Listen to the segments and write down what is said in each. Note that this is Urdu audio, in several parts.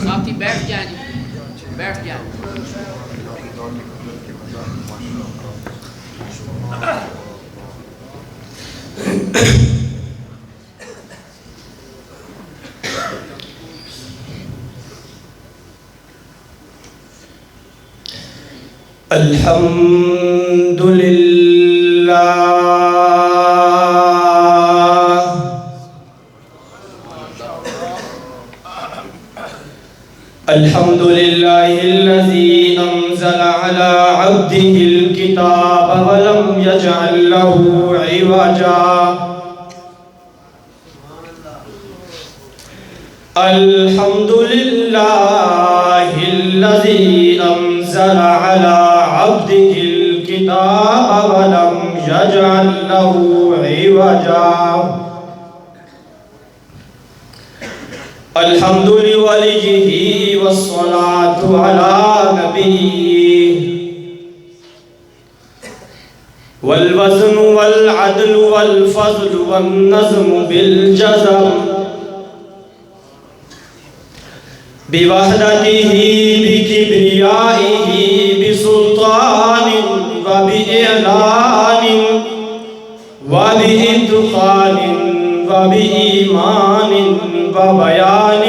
ساتھی بیٹھ جائیں جی، بیٹھ جائیں۔ الحمد للہ الحمد للہ الذی انزل على عبده الكتاب ولم يجعل له عوجا الحمد للہ الذی انزل على عبده الكتاب ولم يجعل له عوجا الحمد لوليه والصلاة على نبيه والوزن والعدل والفضل والنظم بالجزم بوحدته بكبريائه بسلطان وبإعلان وبإتقان وبإيمان وبيان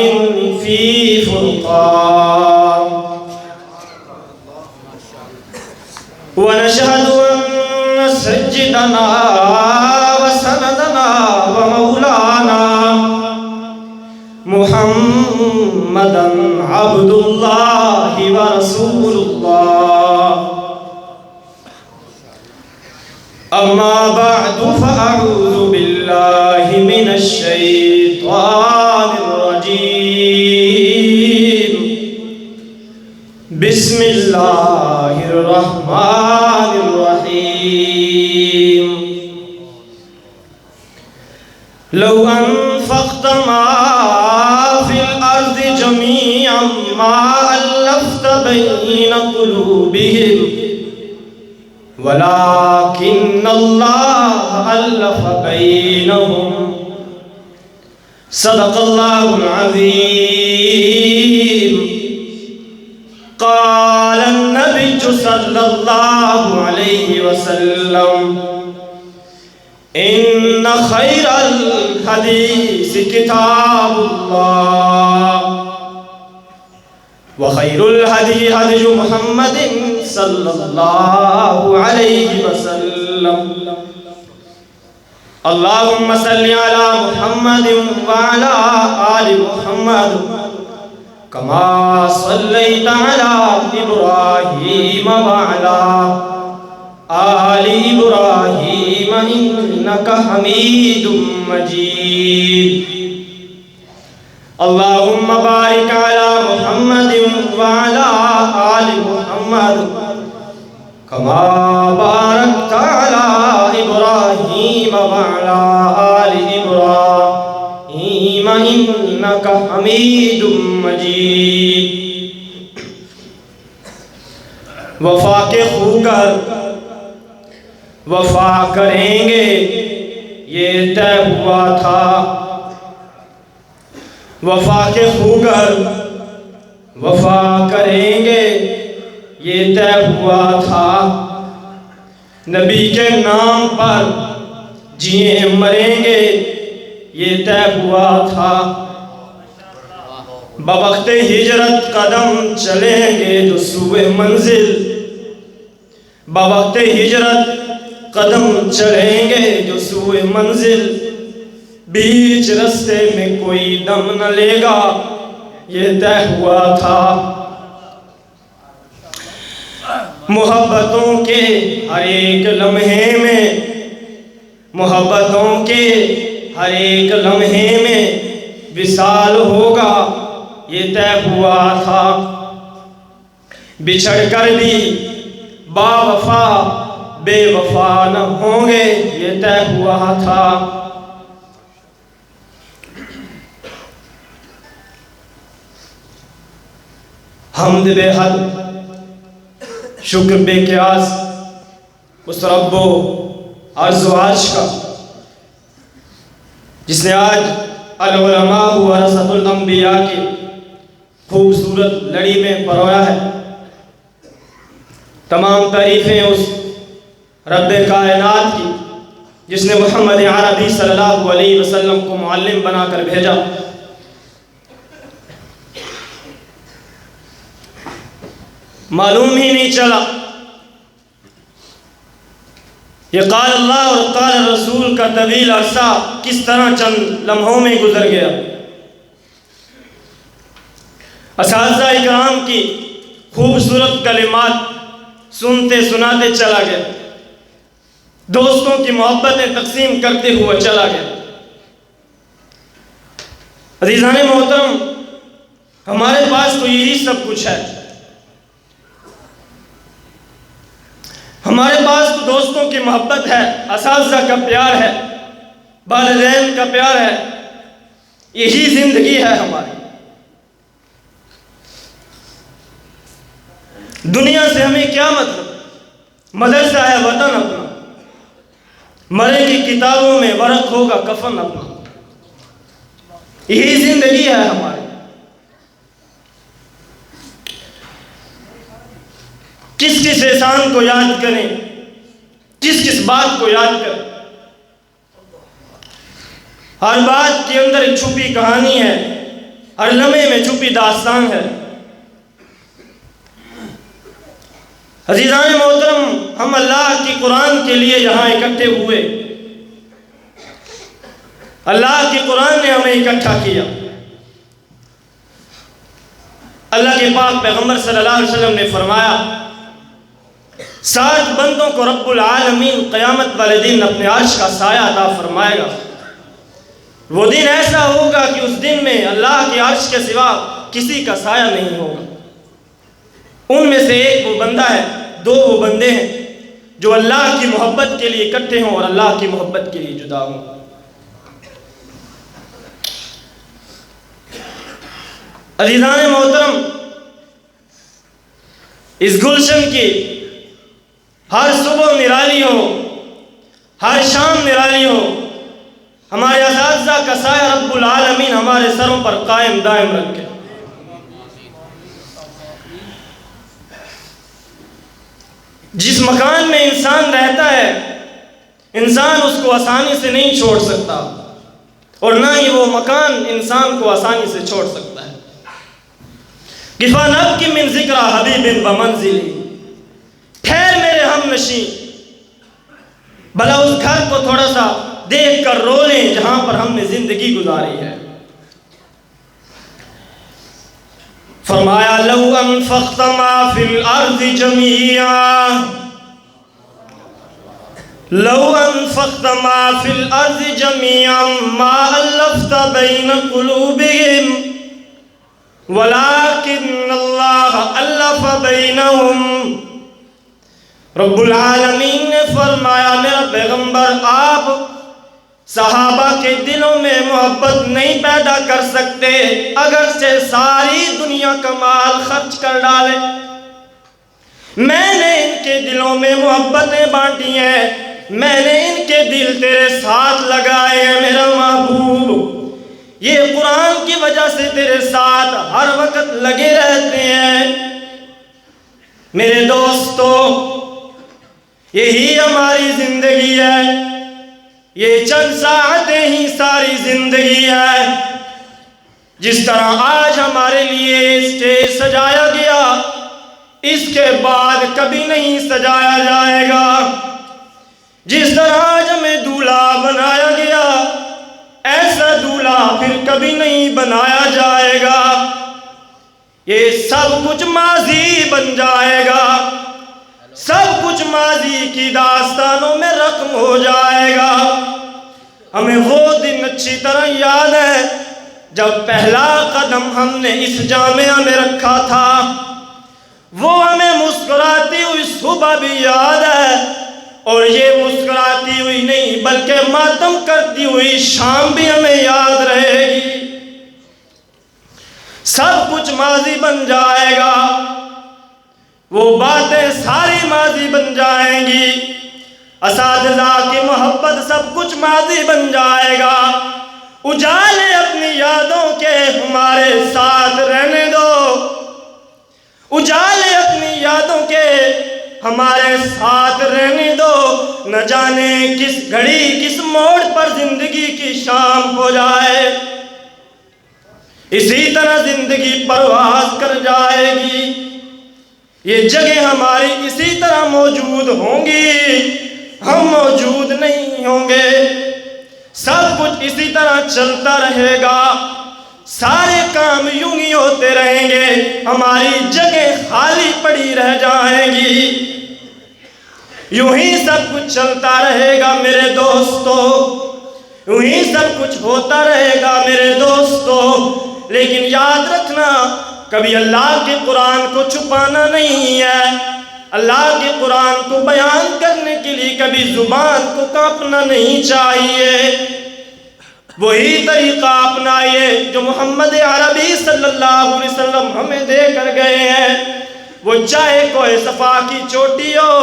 في فرقان ونشهد أن سيدنا وسندنا ومولانا محمدا عبد الله ورسول الله أما بعد فأعوذ بالله من الشيطان الرجيم بسم الله الرحمن الرحيم لو أنفقت ما في الأرض جميعا ما ألفت بين قلوبهم ولكن الله ألف بينهم صدق الله العظيم قال النبي صلى الله عليه وسلم إن خير الحديث كتاب الله وخير الهدي هدي محمد صلى الله عليه وسلم اللهم صل على محمد وعلى آل محمد كما صليت على إبراهيم وعلى آل إبراهيم إنك حميد مجيد اللهم بارك على محمد وعلى آل محمد كما باركت على إبراهيم وعلى آل إبراهيم إنك حميد مجيد وفا کے خو کر وفا کریں گے یہ طے ہوا تھا وفا کے خو کر وفا کریں گے یہ طے ہوا تھا نبی کے نام پر جیے مریں گے یہ طے ہوا تھا بوقت ہجرت قدم چلیں گے جو سوئے منزل بوقت ہجرت قدم چلیں گے جو سوئے منزل بیچ رستے میں کوئی دم نہ لے گا یہ طے ہوا تھا محبتوں کے ہر ایک لمحے میں محبتوں کے ہر ایک لمحے میں وصال ہوگا یہ طے ہوا تھا بچھڑ کر بھی با وفا بے وفا نہ ہوں گے یہ طے ہوا تھا حمد بے حد شکر بے قیاس اس رب و عرض و عرش کا جس نے آج العلماء ورثۃ الانبیاء کے خوبصورت لڑی میں پرویا ہے۔ تمام تعریفیں اس رب کائنات کی جس نے محمد عربی صلی اللہ علیہ وسلم کو معلم بنا کر بھیجا۔ معلوم ہی نہیں چلا یہ قال اللہ اور قال رسول کا طویل عرصہ کس طرح چند لمحوں میں گزر گیا۔ اساتذہ اکرام کی خوبصورت کلمات سنتے سناتے چلا گیا، دوستوں کی محبتیں تقسیم کرتے ہوئے چلا گیا۔ عزیزان محترم، ہمارے پاس تو یہی سب کچھ ہے، ہمارے پاس تو دوستوں کی محبت ہے، اساتذہ کا پیار ہے، والدین کا پیار ہے، یہی زندگی ہے ہماری۔ دنیا سے ہمیں کیا مطلب؟ مدرسہ ہے وطن اپنا، مرے کی کتابوں میں ورق ہوگا کفن اپنا، یہی زندگی ہے ہماری۔ کس کس احسان کو یاد کریں، کس کس بات کو یاد کریں؟ ہر بات کے اندر ایک چھپی کہانی ہے، ہر لمحے میں چھپی داستان ہے۔ عزیزان محترم، ہم اللہ کی قرآن کے لیے یہاں اکٹھے ہوئے، اللہ کی قرآن نے ہمیں اکٹھا کیا۔ اللہ کے پاک پیغمبر صلی اللہ علیہ وسلم نے فرمایا 7 بندوں کو رب العالمین قیامت والے دن اپنے عرش کا سایہ عطا فرمائے گا۔ وہ دن ایسا ہوگا کہ اس دن میں اللہ کے عرش کے سوا کسی کا سایہ نہیں ہوگا۔ ان میں سے ایک وہ بندہ ہے، 2 وہ بندے ہیں جو اللہ کی محبت کے لیے اکٹھے ہوں اور اللہ کی محبت کے لیے جدا ہوں۔ عزیزان محترم، اس گلشن کی ہر صبح نرالی ہو، ہر شام نرالی ہو، ہمارے اساتذہ کا سایہ رب العالمین ہمارے سروں پر قائم دائم رکھے۔ جس مکان میں انسان رہتا ہے، انسان اس کو آسانی سے نہیں چھوڑ سکتا، اور نہ ہی وہ مکان انسان کو آسانی سے چھوڑ سکتا ہے۔ کفا نبکی من ذکر حبیب و منزلی، ٹھہر میرے ہم نشین، بھلا اس گھر کو تھوڑا سا دیکھ کر رو لیں جہاں پر ہم نے زندگی گزاری ہے۔ فرمایا لو انفقت ما فی الارض جمیعا، لو انفقت ما فی الارض جمیعا ما الفت بین قلوبہم ولیکن اللہ الف بینہم۔ رب العالمین نے فرمایا میرا پیغمبر آپ صحابہ کے دلوں میں محبت نہیں پیدا کر سکتے اگرچہ ساری دنیا کا مال خرچ کر ڈالے۔ میں نے ان کے دلوں میں محبتیں بانٹی ہیں، میں نے ان کے دل تیرے ساتھ لگائے ہیں میرا محبوب، یہ قرآن کی وجہ سے تیرے ساتھ ہر وقت لگے رہتے ہیں۔ میرے دوستو، یہی ہماری زندگی ہے، یہ چند ساعتیں ہی ساری زندگی ہے۔ جس طرح آج ہمارے لیے اسٹیج سجایا گیا، اس کے بعد کبھی نہیں سجایا جائے گا۔ جس طرح آج ہمیں دولہا بنایا گیا، ایسا دولہا پھر کبھی نہیں بنایا جائے گا۔ یہ سب کچھ ماضی بن جائے گا، سب کچھ ماضی کی داستانوں میں رقم ہو جائے گا۔ ہمیں وہ دن اچھی طرح یاد ہے جب پہلا قدم ہم نے اس جامعہ میں رکھا تھا، وہ ہمیں مسکراتی ہوئی صبح بھی یاد ہے، اور یہ مسکراتی ہوئی نہیں بلکہ ماتم کرتی ہوئی شام بھی ہمیں یاد رہے گی۔ سب کچھ ماضی بن جائے گا، وہ باتیں ساری ماضی بن جائیں گی، اساتذہ کی محبت سب کچھ ماضی بن جائے گا۔ اجالے اپنی یادوں کے ہمارے ساتھ رہنے دو، اجالے اپنی یادوں کے ہمارے ساتھ رہنے دو، نہ جانے کس گھڑی کس موڑ پر زندگی کی شام ہو جائے، اسی طرح زندگی پرواز کر جائے گی، یہ جگہ ہماری اسی طرح موجود ہوں گی، ہم موجود نہیں ہوں گے، سب کچھ اسی طرح چلتا رہے گا، سارے کام یوں ہی ہوتے رہیں گے، ہماری جگہ خالی پڑی رہ جائیں گی، یوں ہی سب کچھ چلتا رہے گا میرے دوستو، یوں ہی سب کچھ ہوتا رہے گا میرے دوستو، لیکن یاد رکھنا کبھی اللہ کے قرآن کو چھپانا نہیں ہے، اللہ کے قرآن کو بیان کرنے کے لیے کبھی زبان کو کانپنا نہیں چاہیے، وہی طریقہ اپنائیے جو محمد عربی صلی اللہ علیہ وسلم ہمیں دے کر گئے ہیں، وہ چاہے کوہ صفا کی چوٹی ہو،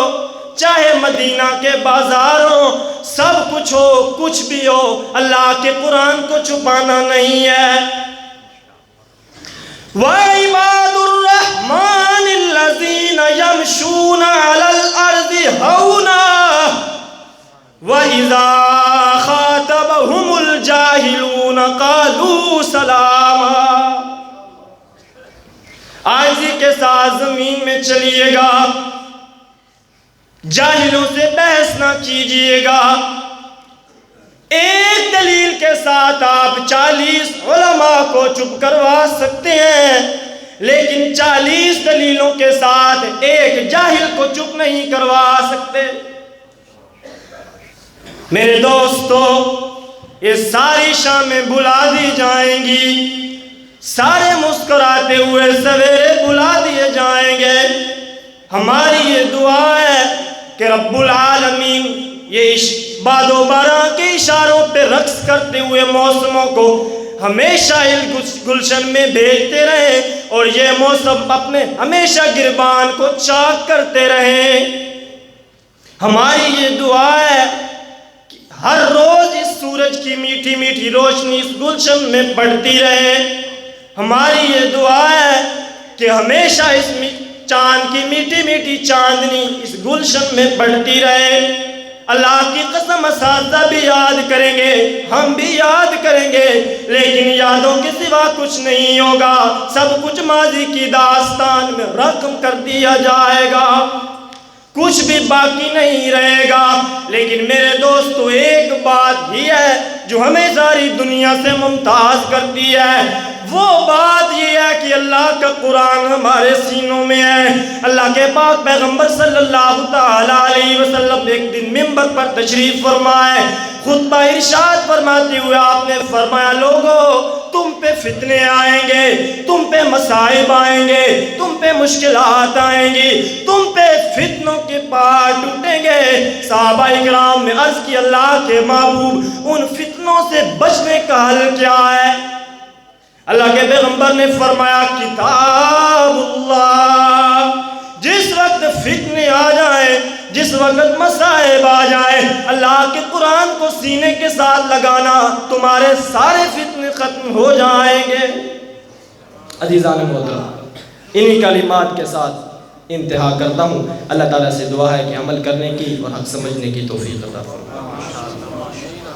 چاہے مدینہ کے بازار ہو، سب کچھ ہو کچھ بھی ہو، اللہ کے قرآن کو چھپانا نہیں ہے۔ وَعِبَادُ الرَّحْمَنِ الَّذِينَ يَمْشُونَ عَلَى الْأَرْضِ هَوْنًا وَإِذَا خَاطَبَهُمُ الْجَاهِلُونَ قَالُوا سَلَامًا۔ عاجزی کے ساتھ زمین میں چلیے گا، جاہلوں سے بحث نہ کیجئے گا، ایک دلیل کے ساتھ آپ 40 علماء کو چپ کروا سکتے ہیں، لیکن 40 دلیلوں کے ساتھ ایک جاہل کو چپ نہیں کروا سکتے۔ میرے دوستو، یہ ساری شامیں بلا دی جائیں گی، سارے مسکراتے ہوئے سویرے بلا دیے جائیں گے، ہماری یہ دعا ہے کہ رب العالمین یہ باد و باران کے اشاروں پہ رقص کرتے ہوئے موسموں کو ہمیشہ اس گلشن میں بھیجتے رہیں، اور یہ موسم اپنے ہمیشہ گربان کو چاک کرتے رہیں۔ ہماری یہ دعا ہے کہ ہر روز اس سورج کی میٹھی میٹھی روشنی اس گلشن میں پڑتی رہے، ہماری یہ دعا ہے کہ ہمیشہ اس چاند کی میٹھی میٹھی چاندنی اس گلشن میں پڑتی رہے۔ اللہ کی قسم اساتذہ بھی یاد کریں گے، ہم بھی یاد کریں گے، لیکن یادوں کے سوا کچھ نہیں ہوگا، سب کچھ ماضی کی داستان میں رقم کر دیا جائے گا، کچھ بھی باقی نہیں رہے گا۔ لیکن میرے دوستو، ایک بات ہی ہے جو ہمیں ساری دنیا سے ممتاز کرتی ہے، وہ بات یہ ہے کہ اللہ کا قرآن ہمارے سینوں میں ہے۔ اللہ کے پاک پیغمبر صلی اللہ تعالیٰ علیہ وسلم ایک دن منبر پر تشریف فرمائے، خطبہ ارشاد فرماتے ہوئے آپ نے فرمایا، لوگو تم پہ فتنے آئیں گے، تم پہ مصائب آئیں گے، تم پہ مشکلات آئیں گی، تم پہ فتنوں کے پہاڑ ٹوٹیں گے۔ صحابہ اکرام نے عرض کی، اللہ کے محبوب ان فتنوں سے بچنے کا حل کیا ہے؟ اللہ کے پیغمبر نے فرمایا، کتاب اللہ۔ جس وقت فتنے آ جائیں، جس وقت مصائب آ جائیں، اللہ کے قرآن کو سینے کے ساتھ لگانا، تمہارے سارے فتنے ختم ہو جائیں گے۔ عزیزان محترم، انہی کلمات کے ساتھ انتہا کرتا ہوں۔ اللہ تعالیٰ سے دعا ہے کہ عمل کرنے کی اور حق سمجھنے کی توفیق عطا فرمائے۔